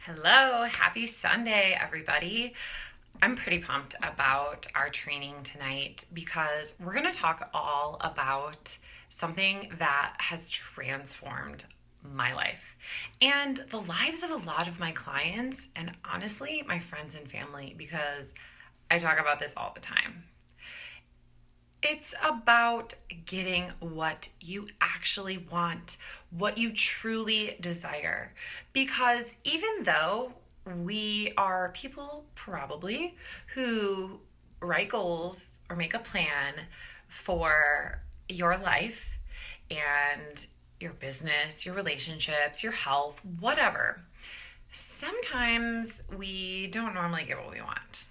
Hello, happy Sunday, everybody. I'm pretty pumped about our training tonight because we're going to talk all about something that has transformed my life and the lives of a lot of my clients, and honestly, my friends and family, because I talk about this all the time. It's about getting what you actually want, what you truly desire. Because even though we are people probably who write goals or make a plan for your life and your business, your relationships, your health, whatever, sometimes we don't normally get what we want.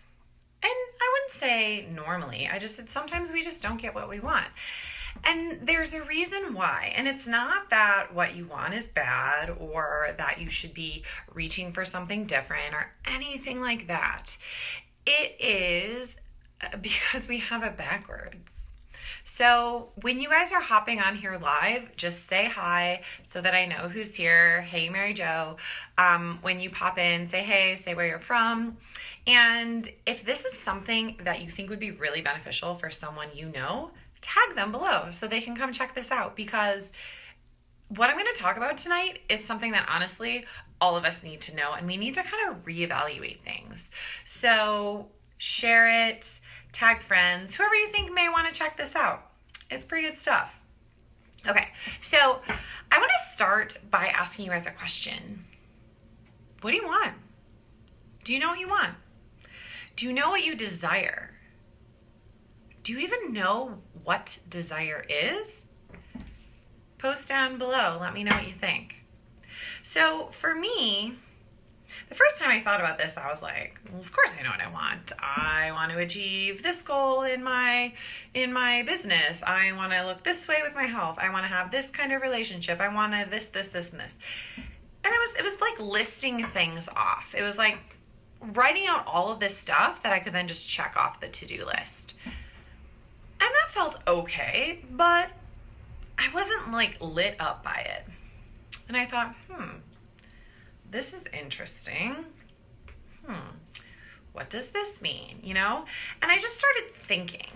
And I wouldn't say normally. I just said sometimes we just don't get what we want. And there's a reason why. And it's not that what you want is bad or that you should be reaching for something different or anything like that. It is because we have it backwards. So when you guys are hopping on here live, just say hi so that I know who's here. Hey, Mary Jo. When you pop in, say hey, say where you're from. And if this is something that you think would be really beneficial for someone you know, tag them below so they can come check this out, because what I'm going to talk about tonight is something that honestly all of us need to know, and we need to kind of reevaluate things. So share it, tag friends, whoever you think may want to check this out. It's pretty good stuff. Okay, so I want to start by asking you guys a question. What do you want? Do you know what you want? Do you know what you desire? Do you even know what desire is? Post down below. Let me know what you think. So for me, the first time I thought about this, I was like, well, of course I know what I want. I want to achieve this goal in my business. I want to look this way with my health. I want to have this kind of relationship. I want to this, and this. And it was like listing things off. It was like writing out all of this stuff that I could then just check off the to-do list. And that felt okay, but I wasn't like lit up by it. And I thought, this is interesting. What does this mean? And I just started thinking,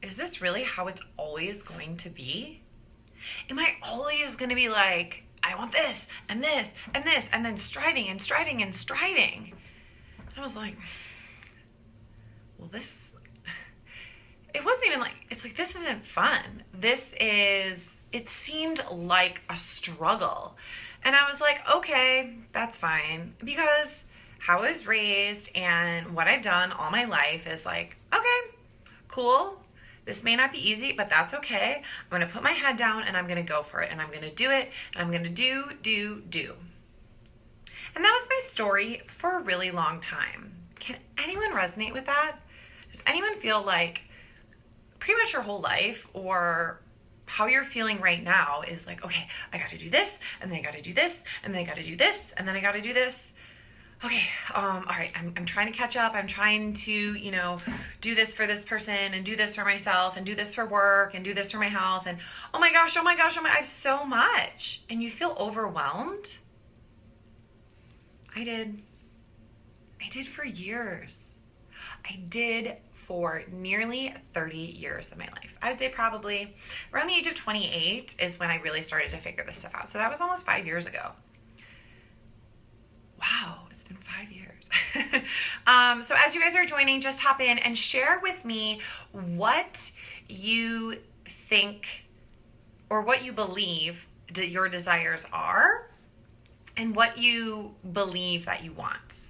is this really how it's always going to be? Am I always going to be like, I want this and this and this, and then striving and striving and striving? And I was like, well, it wasn't even like, it's like, this isn't fun. It seemed like a struggle. And I was like, okay, that's fine. Because how I was raised and what I've done all my life is like, okay, cool. This may not be easy, but that's okay. I'm going to put my head down and I'm going to go for it. And I'm going to do it. And I'm going to do. And that was my story for a really long time. Can anyone resonate with that? Does anyone feel like pretty much your whole life, or how you're feeling right now is like, okay, I got to do this, and then I got to do this, and then I got to do this, and then I got to do this. Okay, all right, I'm trying to catch up. I'm trying to, do this for this person and do this for myself and do this for work and do this for my health. And oh my gosh, I have so much. And you feel overwhelmed. I did for years. I did for nearly 30 years of my life. I would say probably around the age of 28 is when I really started to figure this stuff out. So that was almost 5 years ago. Wow, it's been 5 years. So as you guys are joining, just hop in and share with me what you think or what you believe your desires are and what you believe that you want.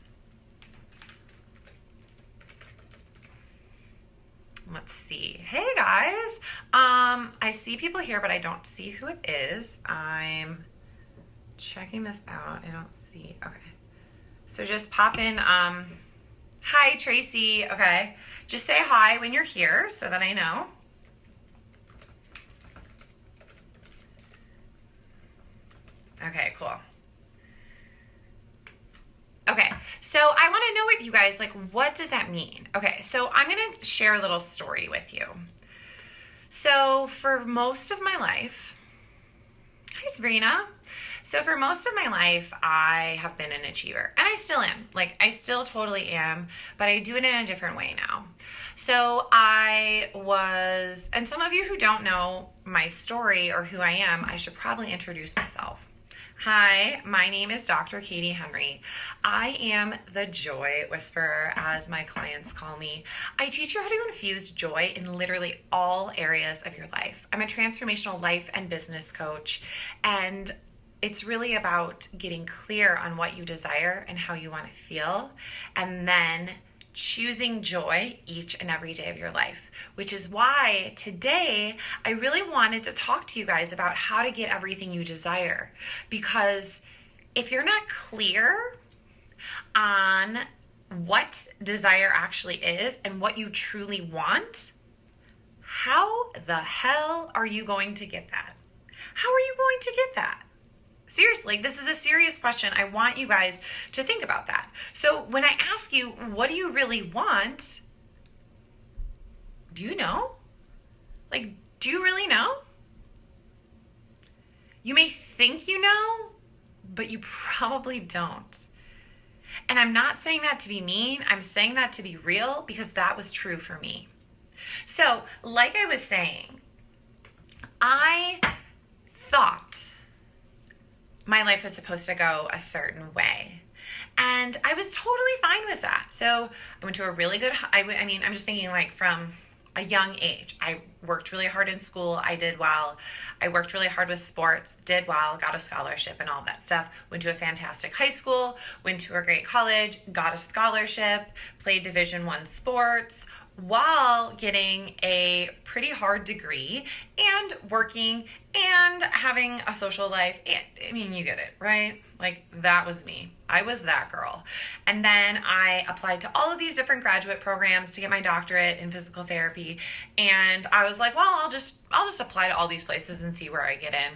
Let's see. Hey guys. I see people here, but I don't see who it is. I'm checking this out. I don't see. Okay. So just pop in. Hi, Tracy. Okay. Just say hi when you're here so that I know. Okay, cool. Okay, so I want to know what you guys, what does that mean? Okay, so I'm going to share a little story with you. So for most of my life, hi Sabrina, So for most of my life, I have been an achiever, and I still am. Like, I still totally am, but I do it in a different way now. So and some of you who don't know my story or who I am, I should probably introduce myself. Hi, my name is Dr. Katie Henry. I am the Joy Whisperer, as my clients call me. I teach you how to infuse joy in literally all areas of your life. I'm a transformational life and business coach, and it's really about getting clear on what you desire and how you want to feel, and then choosing joy each and every day of your life, which is why today I really wanted to talk to you guys about how to get everything you desire. Because if you're not clear on what desire actually is and what you truly want, how the hell are you going to get that? How are you going to get that? Seriously, this is a serious question. I want you guys to think about that. So when I ask you, what do you really want? Do you know? Like, do you really know? You may think you know, but you probably don't. And I'm not saying that to be mean. I'm saying that to be real, because that was true for me. So, like I was saying, I thought my life was supposed to go a certain way. And I was totally fine with that. So I went to a really good, I'm just thinking like from a young age. I worked really hard in school. I did well. I worked really hard with sports, did well, got a scholarship and all that stuff. Went to a fantastic high school, went to a great college, got a scholarship, played Division I sports, while getting a pretty hard degree and working and having a social life. You get it, right? Like, that was me. I was that girl. And then I applied to all of these different graduate programs to get my doctorate in physical therapy. And I was like, well, I'll just apply to all these places and see where I get in.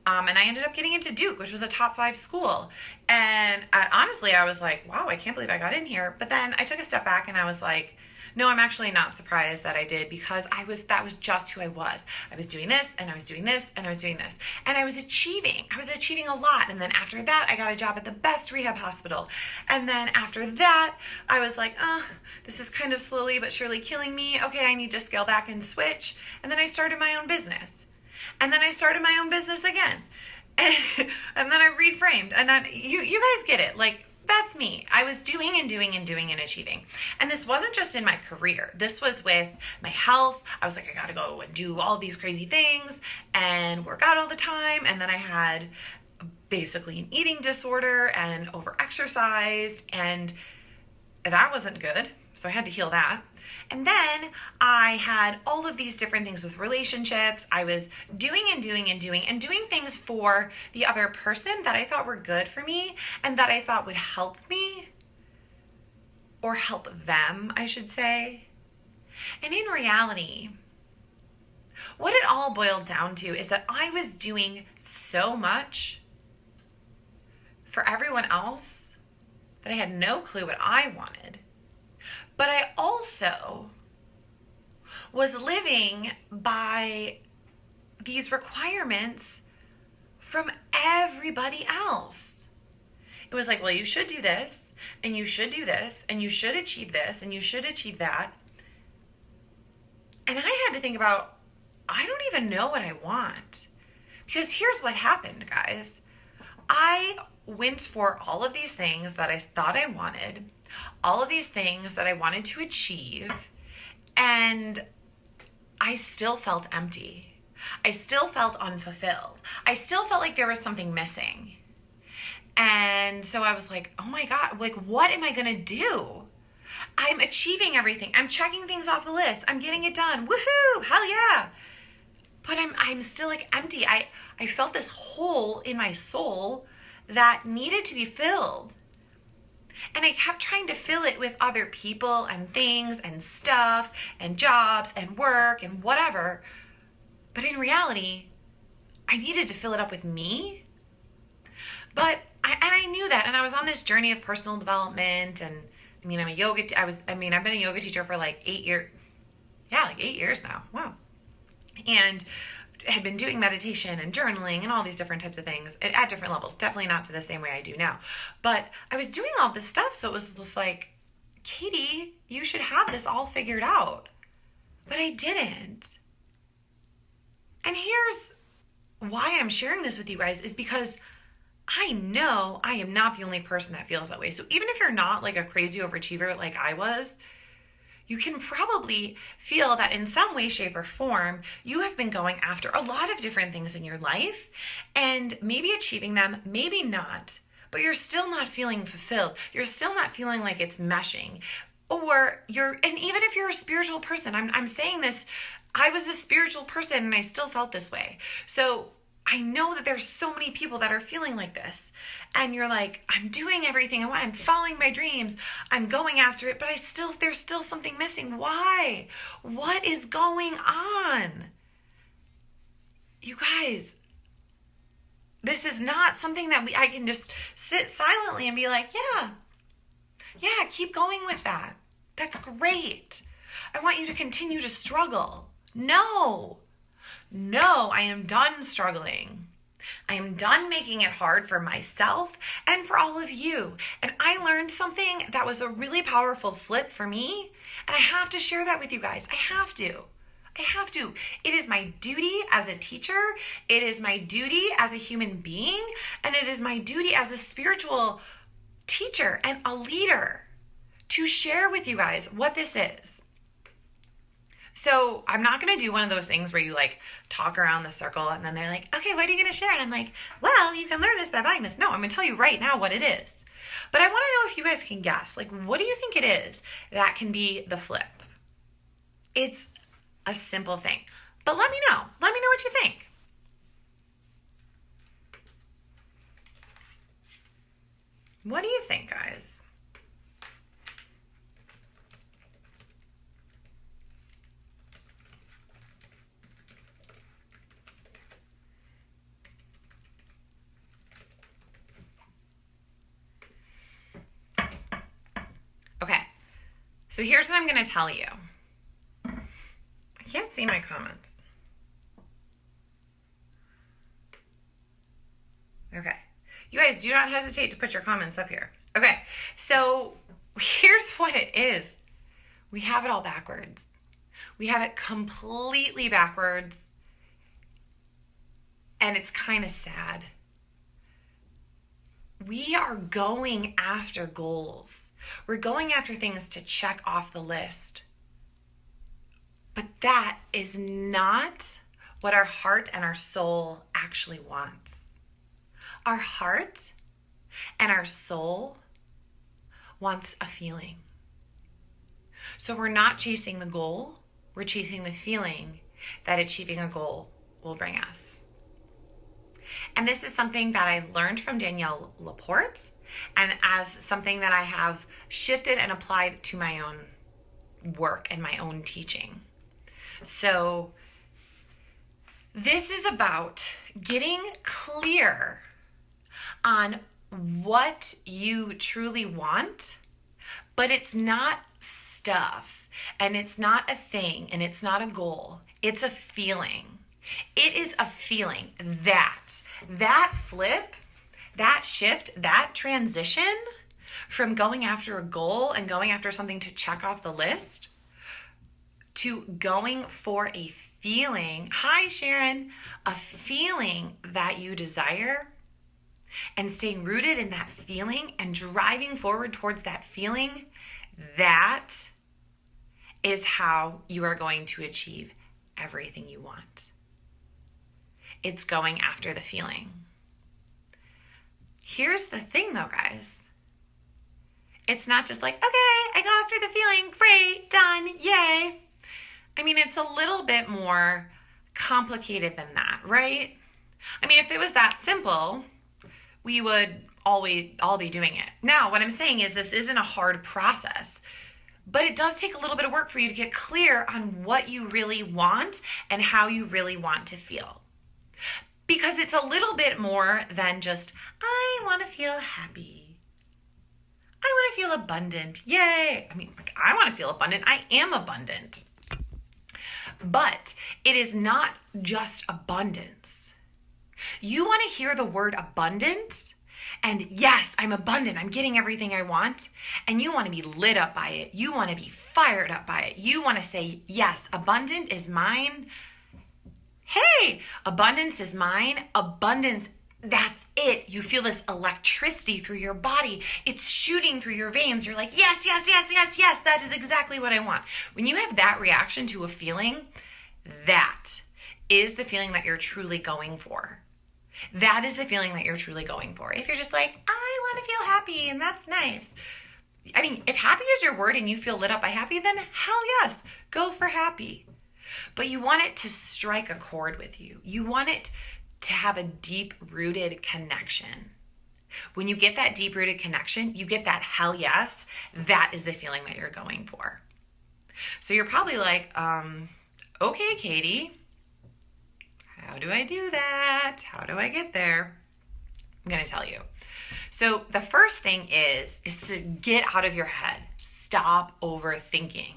And I ended up getting into Duke, which was a top 5 school. And honestly, I was like, wow, I can't believe I got in here. But then I took a step back and I was like, no, I'm actually not surprised that I did, because that was just who I was. I was doing this, and I was doing this, and I was doing this. And I was achieving a lot. And then after that, I got a job at the best rehab hospital. And then after that, I was like, this is kind of slowly but surely killing me. Okay, I need to scale back and switch. And then I started my own business. And then I started my own business again. And then I reframed. And you guys get it. Like, that's me. I was doing and achieving. And this wasn't just in my career. This was with my health. I was like, I gotta go and do all these crazy things and work out all the time. And then I had basically an eating disorder and overexercised, and that wasn't good. So I had to heal that. And then I had all of these different things with relationships. I was doing things for the other person that I thought were good for me and that I thought would help me, or help them, I should say. And in reality, what it all boiled down to is that I was doing so much for everyone else that I had no clue what I wanted. But I also was living by these requirements from everybody else. It was like, well, you should do this, and you should do this, and you should achieve this, and you should achieve that. And I had to think about, I don't even know what I want. Because here's what happened, guys. I went for all of these things that I thought I wanted, all of these things that I wanted to achieve, and I still felt empty. I still felt unfulfilled. I still felt like there was something missing. And so I was like, oh my God, like, what am I going to do? I'm achieving everything. I'm checking things off the list. I'm getting it done. Woohoo! Hell yeah. But I'm still like empty. I felt this hole in my soul that needed to be filled. And I kept trying to fill it with other people and things and stuff and jobs and work and whatever. But in reality, I needed to fill it up with me. But I knew that, and I was on this journey of personal development, and I've been a yoga teacher for like 8 years. Yeah, like 8 years now. Wow. And had been doing meditation and journaling and all these different types of things at different levels. Definitely not to the same way I do now. But I was doing all this stuff, so it was just like, Katie, you should have this all figured out. But I didn't. And here's why I'm sharing this with you guys is because I know I am not the only person that feels that way. So even if you're not like a crazy overachiever like I was, you can probably feel that in some way, shape, or form, you have been going after a lot of different things in your life and maybe achieving them, maybe not, but you're still not feeling fulfilled. You're still not feeling like it's meshing. And even if you're a spiritual person, I'm saying this, I was a spiritual person and I still felt this way. So I know that there's so many people that are feeling like this. And you're like, I'm doing everything I want. I'm following my dreams. I'm going after it, but there's still something missing. Why? What is going on? You guys, this is not something that I can just sit silently and be like, yeah, keep going with that. That's great. I want you to continue to struggle. No, I am done struggling. I am done making it hard for myself and for all of you. And I learned something that was a really powerful flip for me. And I have to share that with you guys. I have to. It is my duty as a teacher. It is my duty as a human being. And it is my duty as a spiritual teacher and a leader to share with you guys what this is. So I'm not going to do one of those things where you like talk around the circle and then they're like, okay, what are you going to share? And I'm like, well, you can learn this by buying this. No, I'm going to tell you right now what it is. But I want to know if you guys can guess, like, what do you think it is that can be the flip? It's a simple thing, but let me know. Let me know what you think. What do you think, guys? Okay, so here's what I'm going to tell you. I can't see my comments. Okay, you guys do not hesitate to put your comments up here. Okay, so here's what it is. We have it all backwards. We have it completely backwards, and it's kind of sad. We are going after goals. We're going after things to check off the list. But that is not what our heart and our soul actually wants. Our heart and our soul wants a feeling. So we're not chasing the goal, we're chasing the feeling that achieving a goal will bring us. And this is something that I learned from Danielle Laporte, and as something that I have shifted and applied to my own work and my own teaching. So this is about getting clear on what you truly want, but it's not stuff, and it's not a thing, and it's not a goal. It's a feeling. It is a feeling that flip, that shift, that transition from going after a goal and going after something to check off the list to going for a feeling. Hi, Sharon. A feeling that you desire and staying rooted in that feeling and driving forward towards that feeling. That is how you are going to achieve everything you want. It's going after the feeling. Here's the thing though, guys. It's not just like, okay, I go after the feeling, great, done, yay. I mean, it's a little bit more complicated than that, right? I mean, if it was that simple, we would all be doing it. Now, what I'm saying is this isn't a hard process, but it does take a little bit of work for you to get clear on what you really want and how you really want to feel. Because it's a little bit more than just, I want to feel happy. I want to feel abundant. Yay. I mean, I want to feel abundant. I am abundant. But it is not just abundance. You want to hear the word abundance? And yes, I'm abundant. I'm getting everything I want. And you want to be lit up by it. You want to be fired up by it. You want to say, yes, abundant is mine. Hey, abundance is mine. Abundance, that's it. You feel this electricity through your body. It's shooting through your veins. You're like, yes, yes, yes, yes, yes. That is exactly what I want. When you have that reaction to a feeling, that is the feeling that you're truly going for. That is the feeling that you're truly going for. If you're just like, I want to feel happy and that's nice. I mean, if happy is your word and you feel lit up by happy, then hell yes, go for happy. But you want it to strike a chord with you. You want it to have a deep-rooted connection. When you get that deep-rooted connection, you get that hell yes, that is the feeling that you're going for. So you're probably like, okay, Katie, how do I do that? How do I get there? I'm going to tell you. So the first thing is to get out of your head. Stop overthinking.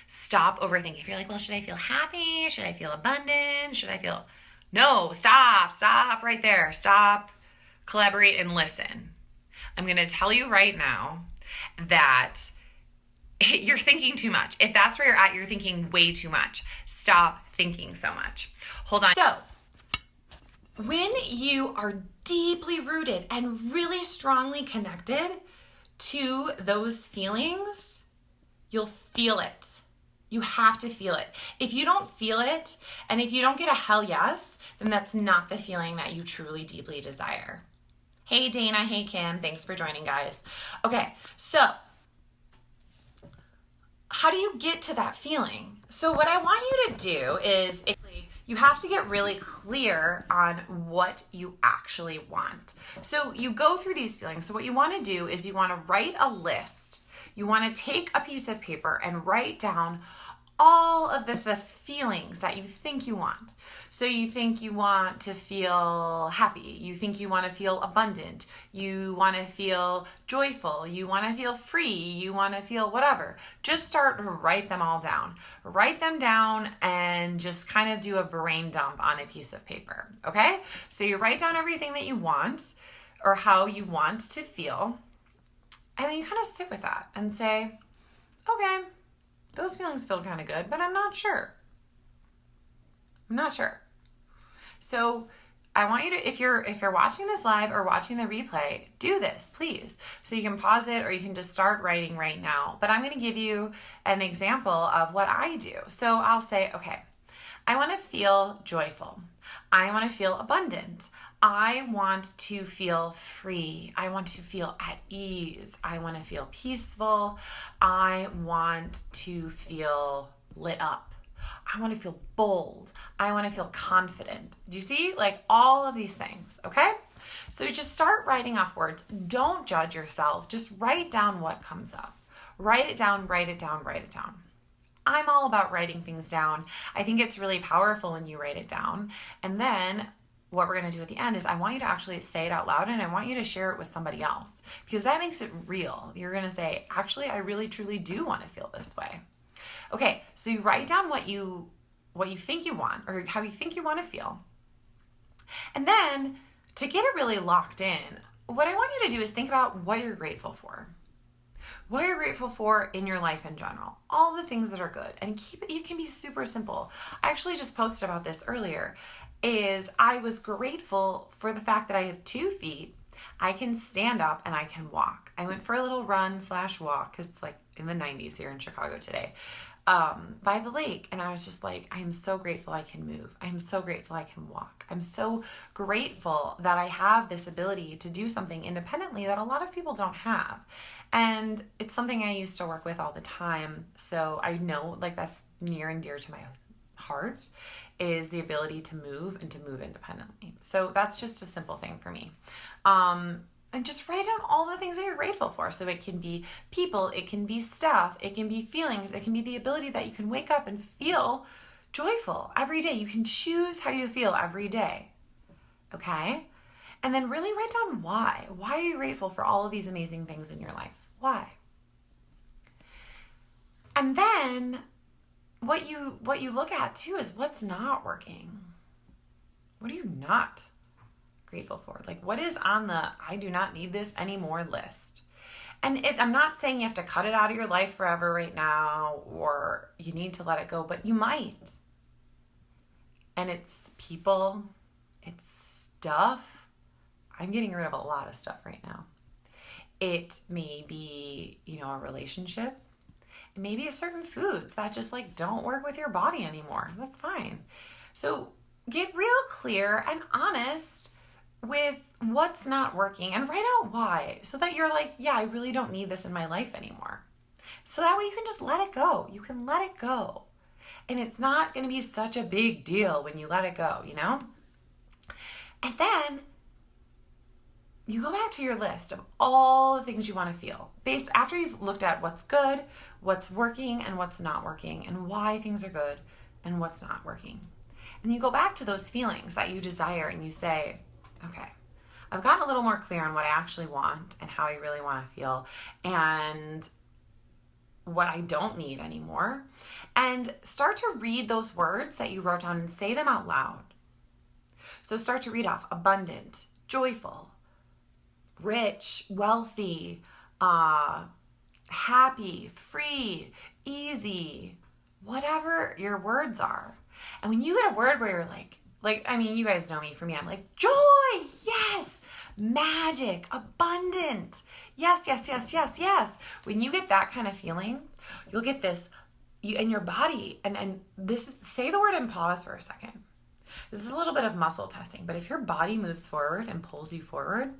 Stop overthinking. If you're like, well, should I feel happy? Should I feel abundant? Should I feel... No, stop right there. Stop, collaborate, and listen. I'm going to tell you right now that you're thinking too much. If that's where you're at, you're thinking way too much. Stop thinking so much. Hold on. So, when you are deeply rooted and really strongly connected to those feelings, you'll feel it. You have to feel it. If you don't feel it, and if you don't get a hell yes, then that's not the feeling that you truly deeply desire. Hey Dana, hey Kim, thanks for joining, guys. Okay, so how do you get to that feeling? So what I want you to do is you have to get really clear on what you actually want. So you go through these feelings. So what you want to do is you want to write a list. You want to take a piece of paper and write down all of the feelings that you think you want. So you think you want to feel happy. You think you want to feel abundant. You want to feel joyful. You want to feel free. You want to feel whatever. Just start to write them all down. Write them down and just kind of do a brain dump on a piece of paper. Okay? So you write down everything that you want or how you want to feel. And then you kind of sit with that and say, okay, those feelings feel kind of good, but I'm not sure. I'm not sure. So I want you to, if you're watching this live or watching the replay, do this, please. So you can pause it or you can just start writing right now. But I'm going to give you an example of what I do. So I'll say, okay, I want to feel joyful. I want to feel abundant. I want to feel free. I want to feel at ease. I want to feel peaceful. I want to feel lit up. I want to feel bold. I want to feel confident. Do you see? Like all of these things, okay? So you just start writing off words. Don't judge yourself. Just write down what comes up. Write it down, write it down, write it down. I'm all about writing things down. I think it's really powerful when you write it down. And then what we're going to do at the end is I want you to actually say it out loud and I want you to share it with somebody else because that makes it real. You're going to say, actually, I really truly do want to feel this way. Okay, so you write down what you think you want or how you think you want to feel. And then to get it really locked in, what I want you to do is think about what you're grateful for. What you're grateful for in your life in general. All the things that are good. And you can be super simple. I actually just posted about this earlier. I was grateful for the fact that I have 2 feet. I can stand up and I can walk. I went for a little run/walk because it's like in the 90s here in Chicago today. By the lake. And I was just like, I am so grateful I can move. I am so grateful I can walk. I'm so grateful that I have this ability to do something independently that a lot of people don't have. And it's something I used to work with all the time. So I know like that's near and dear to my heart is the ability to move and to move independently. So that's just a simple thing for me. And just write down all the things that you're grateful for. So it can be people, it can be stuff, it can be feelings, it can be the ability that you can wake up and feel joyful every day. You can choose how you feel every day. Okay? And then really write down why. Why are you grateful for all of these amazing things in your life? Why? And then what you look at too is what's not working. What are you not grateful for? Like, what is on the I do not need this anymore list? And I'm not saying you have to cut it out of your life forever right now, or you need to let it go, but you might. And it's people, it's stuff. I'm getting rid of a lot of stuff right now. It may be, a relationship. It may be a certain foods that just like don't work with your body anymore. That's fine. So get real clear and honest with what's not working and write out why, so that you're like, yeah, I really don't need this in my life anymore. So that way you can just let it go. You can let it go. And it's not going to be such a big deal when you let it go, And then you go back to your list of all the things you want to feel based after you've looked at what's good, what's working, and what's not working, and why things are good and what's not working. And you go back to those feelings that you desire and you say, okay, I've gotten a little more clear on what I actually want and how I really want to feel and what I don't need anymore. And start to read those words that you wrote down and say them out loud. So start to read off abundant, joyful, rich, wealthy, happy, free, easy, whatever your words are. And when you get a word where you're like, you guys know me from me, I'm like, joy, yes, magic, abundant, yes, yes, yes, yes, yes. When you get that kind of feeling, you'll get this in your body, and this is, say the word and pause for a second. This is a little bit of muscle testing, but if your body moves forward and pulls you forward,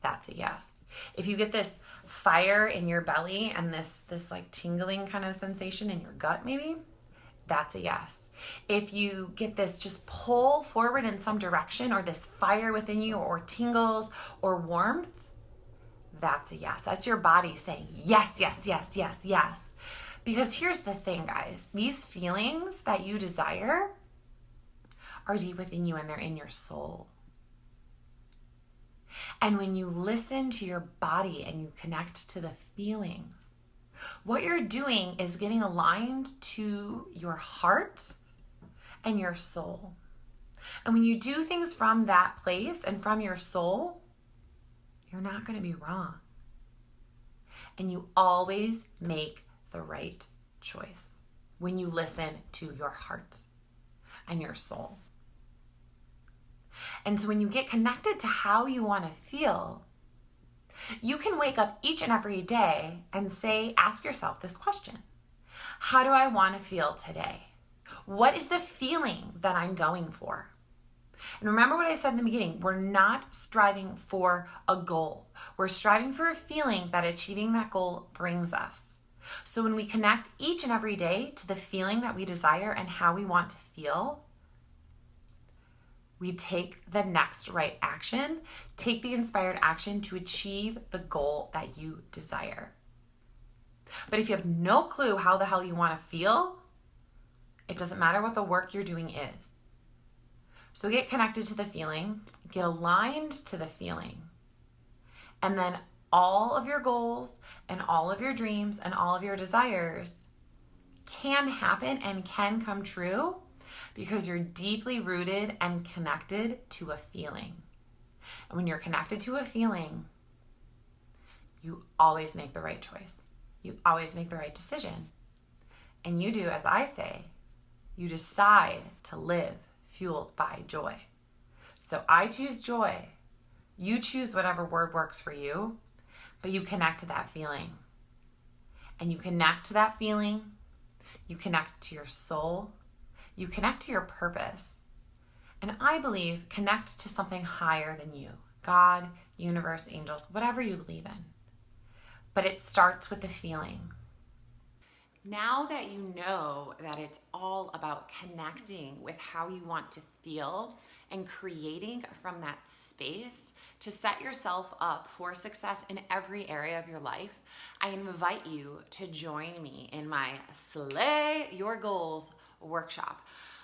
that's a yes. If you get this fire in your belly and this like tingling kind of sensation in your gut maybe, that's a yes. If you get this just pull forward in some direction, or this fire within you, or tingles or warmth, that's a yes. That's your body saying yes, yes, yes, yes, yes. Because here's the thing, guys. These feelings that you desire are deep within you, and they're in your soul. And when you listen to your body and you connect to the feelings, what you're doing is getting aligned to your heart and your soul. And when you do things from that place and from your soul, you're not going to be wrong. And you always make the right choice when you listen to your heart and your soul. And so when you get connected to how you want to feel, you can wake up each and every day and ask yourself this question: how do I want to feel today? What is the feeling that I'm going for? And remember what I said in the beginning, we're not striving for a goal. We're striving for a feeling that achieving that goal brings us. So when we connect each and every day to the feeling that we desire and how we want to feel, we take the next right action, take the inspired action to achieve the goal that you desire. But if you have no clue how the hell you want to feel, it doesn't matter what the work you're doing is. So get connected to the feeling, get aligned to the feeling, and then all of your goals and all of your dreams and all of your desires can happen and can come true because you're deeply rooted and connected to a feeling. And when you're connected to a feeling, you always make the right choice. You always make the right decision. And you do, as I say, you decide to live fueled by joy. So I choose joy. You choose whatever word works for you, but you connect to that feeling. And you connect to that feeling, you connect to your soul, you connect to your purpose. And I believe connect to something higher than you. God, universe, angels, whatever you believe in. But it starts with the feeling. Now that you know that it's all about connecting with how you want to feel and creating from that space to set yourself up for success in every area of your life, I invite you to join me in my Slay Your Goals workshop.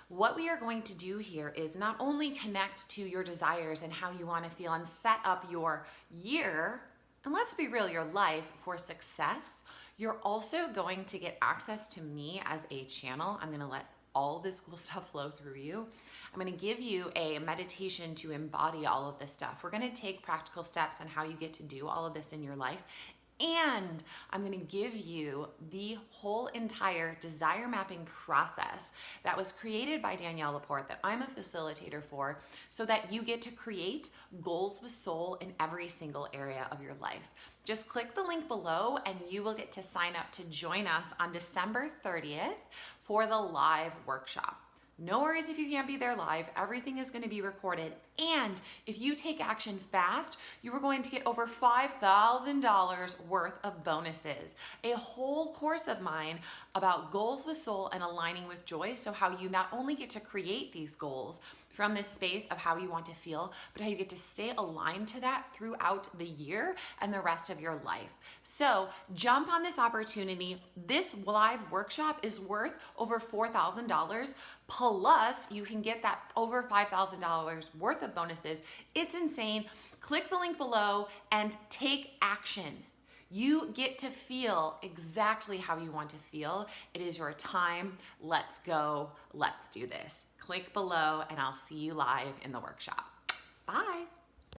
What we are going to do here is not only connect to your desires and how you want to feel and set up your year And let's be real, your life for success, you're also going to get access to me as a channel. I'm gonna let all this cool stuff flow through you. I'm gonna give you a meditation to embody all of this stuff. We're gonna take practical steps on how you get to do all of this in your life. And I'm gonna give you the whole entire desire mapping process that was created by Danielle Laporte that I'm a facilitator for, so that you get to create goals with soul in every single area of your life. Just click the link below and you will get to sign up to join us on December 30th for the live workshop. No worries if you can't be there live. Everything is going to be recorded. And if you take action fast, you are going to get over $5,000 worth of bonuses. A whole course of mine about goals with soul and aligning with joy. So how you not only get to create these goals from this space of how you want to feel, but how you get to stay aligned to that throughout the year and the rest of your life. So jump on this opportunity. This live workshop is worth over $4,000. Plus, you can get that over $5,000 worth of bonuses. It's insane. Click the link below and take action. You get to feel exactly how you want to feel. It is your time. Let's go. Let's do this. Click below and I'll see you live in the workshop. Bye.